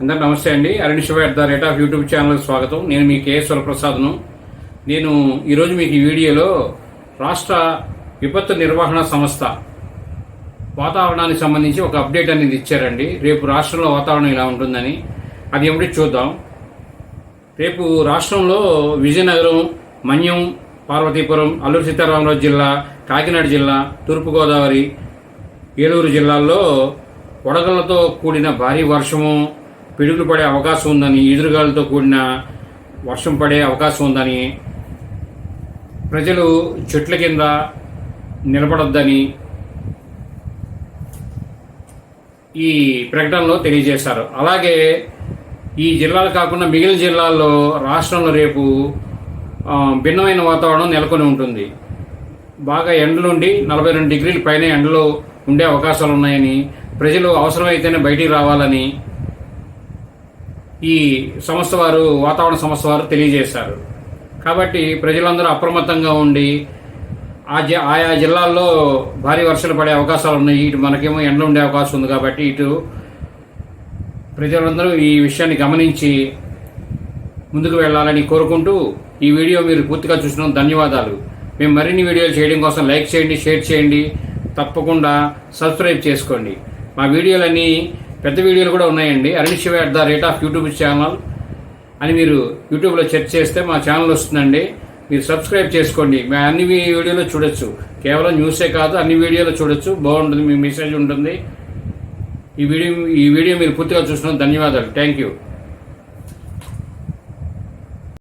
అందరికీ నమస్తే అండి. అరుణ్ శివ @ యూట్యూబ్ ఛానల్కి స్వాగతం. నేను మీ కేఎస్వర ప్రసాద్ను. నేను ఈరోజు మీకు ఈ వీడియోలో రాష్ట్ర విపత్తు నిర్వహణ సంస్థ వాతావరణానికి సంబంధించి ఒక అప్డేట్ అనేది ఇచ్చారండి. రేపు రాష్ట్రంలో వాతావరణం ఇలా ఉంటుందని అది ఏమిటి చూద్దాం. రేపు రాష్ట్రంలో విజయనగరం, మన్యం, పార్వతీపురం, అల్లూరు సీతారామరాజు జిల్లా, కాకినాడ జిల్లా, తూర్పుగోదావరి, ఏలూరు జిల్లాల్లో వడగళ్లతో కూడిన భారీ వర్షము, పిడుగులు పడే అవకాశం ఉందని, ఈదురుగాలతో కూడిన వర్షం పడే అవకాశం ఉందని, ప్రజలు చెట్ల కింద నిలబడొద్దని ఈ ప్రకటనలో తెలియజేశారు. అలాగే ఈ జిల్లాలు కాకుండా మిగిలిన జిల్లాల్లో రాష్ట్రంలో రేపు భిన్నమైన వాతావరణం నెలకొని ఉంటుంది. బాగా ఎండలుండి 42 డిగ్రీల పైన ఎండలు ఉండే అవకాశాలు ఉన్నాయని, ప్రజలు అవసరమైతేనే బయటికి రావాలని ఈ సంస్థ వారు, వాతావరణ సంస్థ వారు తెలియజేశారు. కాబట్టి ప్రజలందరూ అప్రమత్తంగా ఉండి ఆయా జిల్లాల్లో భారీ వర్షాలు పడే అవకాశాలు ఉన్నాయి. ఇటు మనకేమో ఎండలు ఉండే అవకాశం ఉంది. కాబట్టి ఇటు ప్రజలందరూ ఈ విషయాన్ని గమనించి ముందుకు వెళ్ళాలని కోరుకుంటూ ఈ వీడియో మీరు పూర్తిగా చూసినందుకు ధన్యవాదాలు. మేము మరిన్ని వీడియోలు చేయడం కోసం లైక్ చేయండి, షేర్ చేయండి, తప్పకుండా సబ్స్క్రైబ్ చేసుకోండి. మా వీడియోలన్నీ పెద్ద వీడియోలు కూడా ఉన్నాయండి. అరుణ్ శివ @ యూట్యూబ్ ఛానల్ అని మీరు యూట్యూబ్లో సెర్చ్ చేస్తే మా ఛానల్ వస్తుందండి. మీరు సబ్స్క్రైబ్ చేసుకోండి. మా అన్ని వీడియోలో చూడొచ్చు. కేవలం న్యూసే కాదు, అన్ని వీడియోలో చూడొచ్చు. బాగుంటుంది, మీ మెసేజ్ ఉంటుంది. ఈ వీడియో మీరు పూర్తిగా చూసినందుకు ధన్యవాదాలు. Thank you.